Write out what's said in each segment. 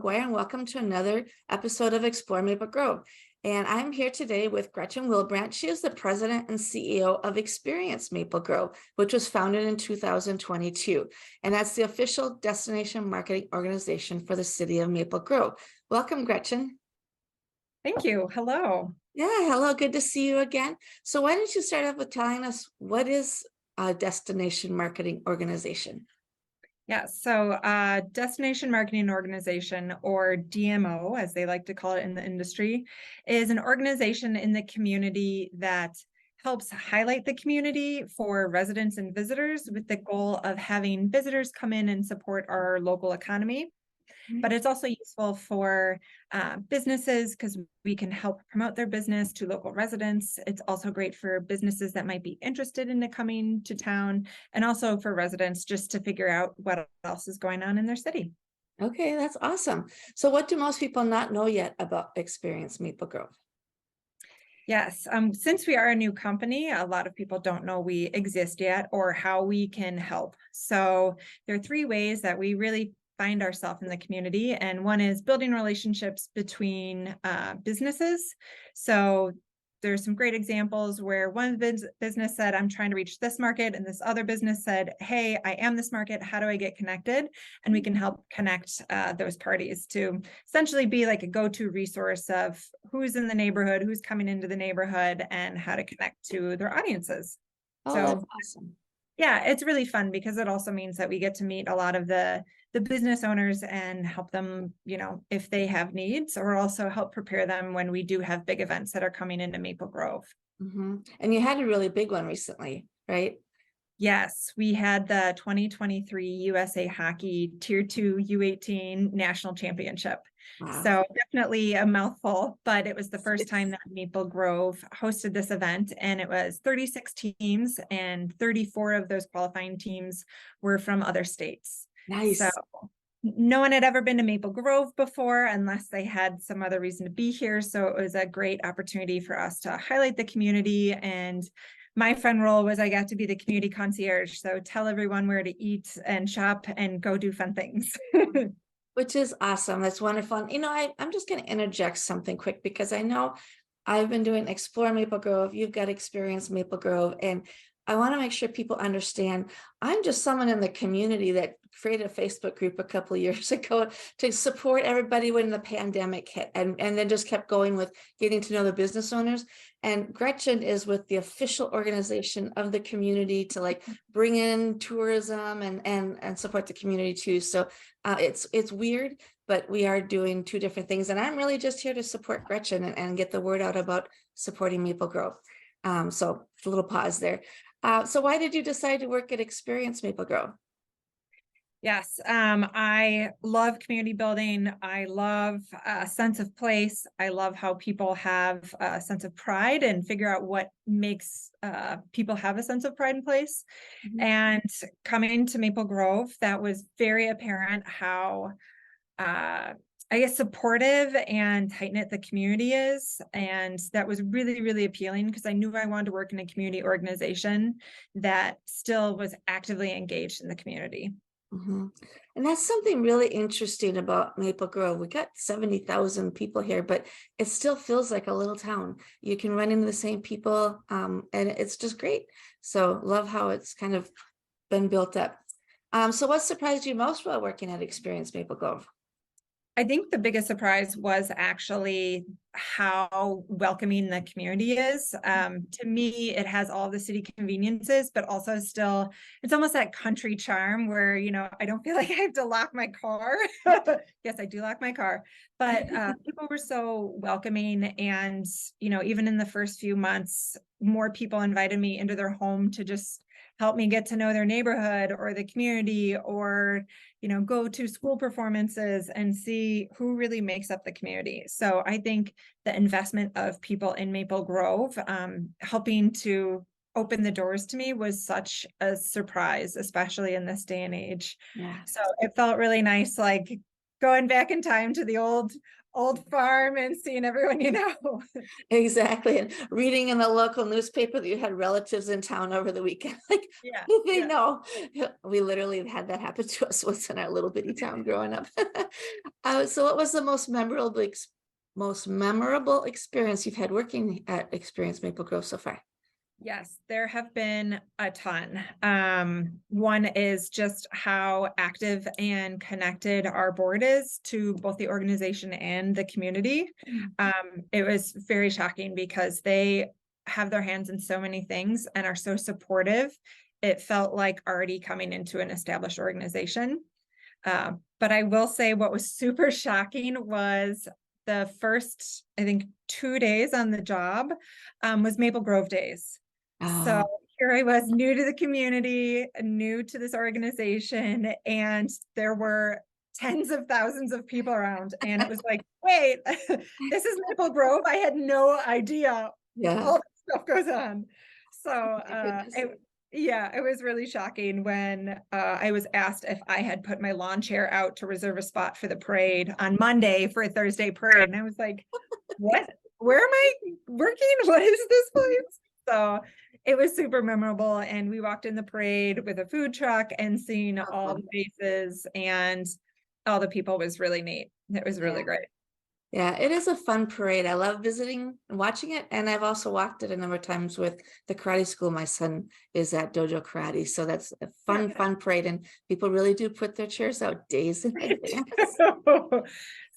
McGuire, and welcome to another episode of Explore Maple Grove. And I'm here today with Gretchen Wilbrandt. She is the president and CEO of Experience Maple Grove, which was founded in 2022. And that's the official destination marketing organization for the city of Maple Grove. Welcome, Gretchen. Thank you. Hello. Yeah, hello. Good to see you again. So why don't you start off with telling us what is a destination marketing organization? Yeah, so Destination Marketing Organization, or DMO, as they like to call it in the industry, is an organization in the community that helps highlight the community for residents and visitors with the goal of having visitors come in and support our local economy. But it's also useful for businesses because we can help promote their business to local residents. It's also great for businesses that might be interested in coming to town, and also for residents just to figure out what else is going on in their city. Okay, that's awesome. So what do most people not know yet about Experience Maple Grove? Yes, since we are a new company, a lot of people don't know we exist yet or how we can help. So there are three ways that we really find ourselves in the community. And one is building relationships between businesses. So there's some great examples where one business said, I'm trying to reach this market, and this other business said, hey, I am this market. How do I get connected? And we can help connect those parties to essentially be like a go-to resource of who's in the neighborhood, who's coming into the neighborhood, and how to connect to their audiences. Oh, so that's awesome. Yeah, it's really fun because it also means that we get to meet a lot of the business owners and help them, if they have needs, or also help prepare them when we do have big events that are coming into Maple Grove. Mm-hmm. And you had a really big one recently, right? Yes, we had the 2023 USA Hockey Tier 2 U18 National Championship. Wow. So definitely a mouthful, but it was the first time that Maple Grove hosted this event, and it was 36 teams, and 34 of those qualifying teams were from other states. Nice. So no one had ever been to Maple Grove before unless they had some other reason to be here. So it was a great opportunity for us to highlight the community. And my fun role was I got to be the community concierge. So tell everyone where to eat and shop and go do fun things. Which is awesome. That's wonderful. And, I'm just going to interject something quick because I know I've been doing Explore Maple Grove. You've got Experience Maple Grove. And I want to make sure people understand I'm just someone in the community that created a Facebook group a couple of years ago to support everybody when the pandemic hit, and then just kept going with getting to know the business owners. And Gretchen is with the official organization of the community to bring in tourism and support the community too. So it's weird, but we are doing two different things. And I'm really just here to support Gretchen and get the word out about supporting Maple Grove. So a little pause there. So why did you decide to work at Experience Maple Grove? Yes, I love community building. I love a sense of place. I love how people have a sense of pride and figure out what makes people have a sense of pride and place. Mm-hmm. And coming to Maple Grove, that was very apparent how supportive and tight-knit the community is. And that was really, really appealing because I knew I wanted to work in a community organization that still was actively engaged in the community. Mm-hmm. And that's something really interesting about Maple Grove. We got 70,000 people here, but it still feels like a little town. You can run into the same people, and it's just great. So love how it's kind of been built up. So what surprised you most while working at Experience Maple Grove? I think the biggest surprise was actually how welcoming the community is. To me, it has all the city conveniences, but also still, it's almost that country charm where, I don't feel like I have to lock my car. Yes, I do lock my car, but people were so welcoming. And, even in the first few months, more people invited me into their home to just help me get to know their neighborhood or the community, or, go to school performances and see who really makes up the community. So I think the investment of people in Maple Grove, helping to open the doors to me was such a surprise, especially in this day and age. Yeah. So it felt really nice, like going back in time to the old old farm and seeing everyone, you know. Exactly. And reading in the local newspaper that you had relatives in town over the weekend. Like, Yeah, they yeah. know. We literally had that happen to us once in our little bitty town growing up. So what was the most memorable experience you've had working at Experience Maple Grove so far? Yes, there have been a ton. One is just how active and connected our board is to both the organization and the community. It was very shocking because they have their hands in so many things and are so supportive. It felt like already coming into an established organization. But I will say what was super shocking was the first, I think, 2 days on the job was Maple Grove Days. So Oh, here I was, new to the community, new to this organization, and there were tens of thousands of people around. And it was like, wait, this is Maple Grove. I had no idea yeah. all this stuff goes on. So My goodness. yeah, it was really shocking when I was asked if I had put my lawn chair out to reserve a spot for the parade on Monday for a Thursday parade. And I was like, what? Where am I working? What is this place? So it was super memorable. And we walked in the parade with a food truck and seeing all the faces and all the people was really neat. It was really Yeah. great. Yeah, it is a fun parade. I love visiting and watching it. And I've also walked it a number of times with the karate school. My son is at dojo karate. So that's a fun, fun parade. And people really do put their chairs out days in advance. So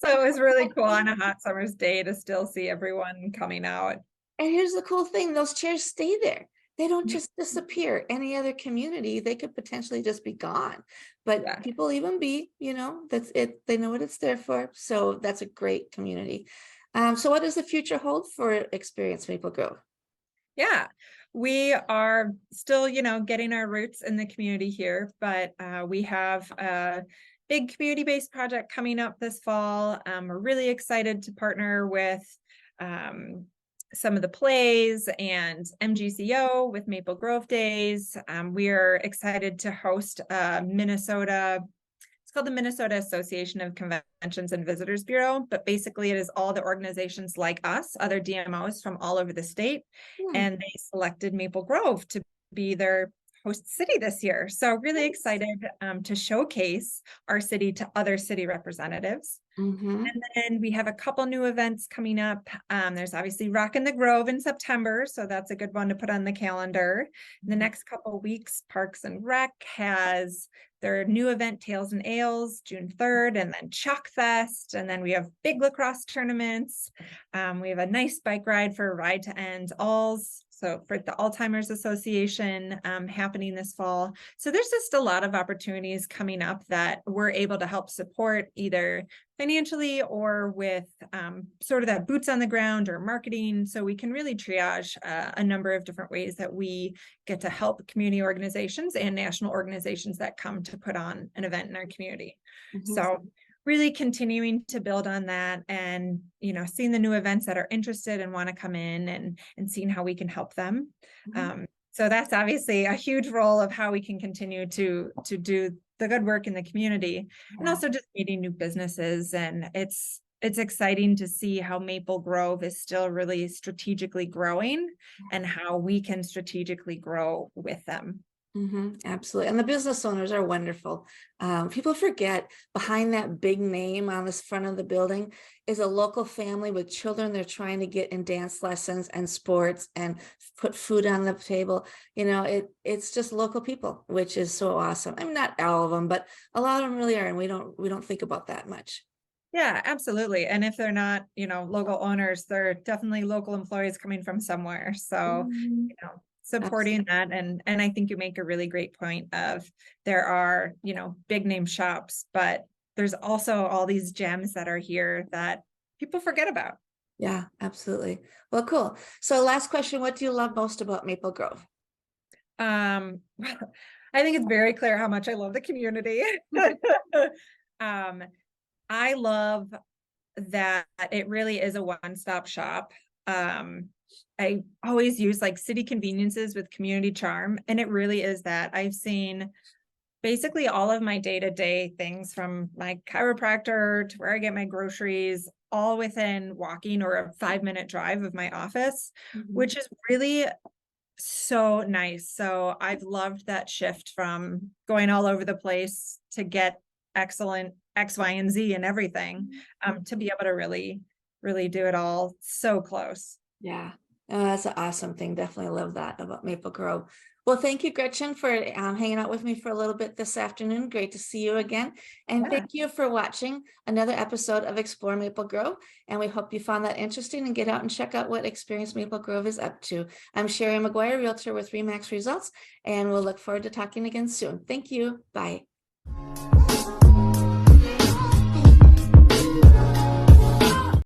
it was really cool on a hot summer's day to still see everyone coming out. And here's the cool thing, those chairs stay there. They don't just disappear. Any other community, they could potentially just be gone. But Yeah. people leave them be, that's it. They know what it's there for. So that's a great community. So what does the future hold for Experience Maple Grove? Yeah, we are still, getting our roots in the community here, but we have a big community-based project coming up this fall. We're really excited to partner with some of the plays and MGCO with Maple Grove Days. We are excited to host it's called the Minnesota Association of Conventions and Visitors Bureau, but basically it is all the organizations like us, other DMOs from all over the state, and they selected Maple Grove to be their host city this year. So really excited to showcase our city to other city representatives. Mm-hmm. And then we have a couple new events coming up. There's obviously Rock in the Grove in September, so that's a good one to put on the calendar. In the next couple of weeks, Parks and Rec has their new event, Tales and Ales, June 3rd, and then Chalk Fest. And then we have big lacrosse tournaments. We have a nice bike ride for Ride to End Alls. So for the Alzheimer's Association happening this fall. So there's just a lot of opportunities coming up that we're able to help support either financially or with sort of that boots on the ground or marketing. So we can really triage a number of different ways that we get to help community organizations and national organizations that come to put on an event in our community. Mm-hmm. So really continuing to build on that and, seeing the new events that are interested and want to come in and seeing how we can help them. Mm-hmm. So that's obviously a huge role of how we can continue to do the good work in the community, and also just meeting new businesses. And it's exciting to see how Maple Grove is still really strategically growing and how we can strategically grow with them. Mm-hmm, absolutely. And the business owners are wonderful. People forget behind that big name on this front of the building is a local family with children they're trying to get in dance lessons and sports and put food on the table. It's just local people, which is so awesome. I mean, not all of them, but a lot of them really are. And we don't think about that much. Yeah, absolutely. And if they're not, local owners, they're definitely local employees coming from somewhere. So, supporting that. And I think you make a really great point of there are, big name shops, but there's also all these gems that are here that people forget about. Yeah, absolutely. Well, cool. So last question, what do you love most about Maple Grove? I think it's very clear how much I love the community. I love that it really is a one-stop shop. I always use like city conveniences with community charm, and it really is that. I've seen basically all of my day-to-day things, from my chiropractor to where I get my groceries, all within walking or a 5-minute drive of my office, Mhm. which is really so nice. So I've loved that shift from going all over the place to get excellent X, Y, and Z and everything, to be able to really, really do it all so close. Yeah, that's an awesome thing. Definitely love that about Maple Grove. Well, thank you, Gretchen, for hanging out with me for a little bit this afternoon. Great to see you again. And Yeah. thank you for watching another episode of Explore Maple Grove. And we hope you found that interesting and get out and check out what Experience Maple Grove is up to. I'm Shari McGuire, Realtor with RE/MAX Results, and we'll look forward to talking again soon. Thank you. Bye.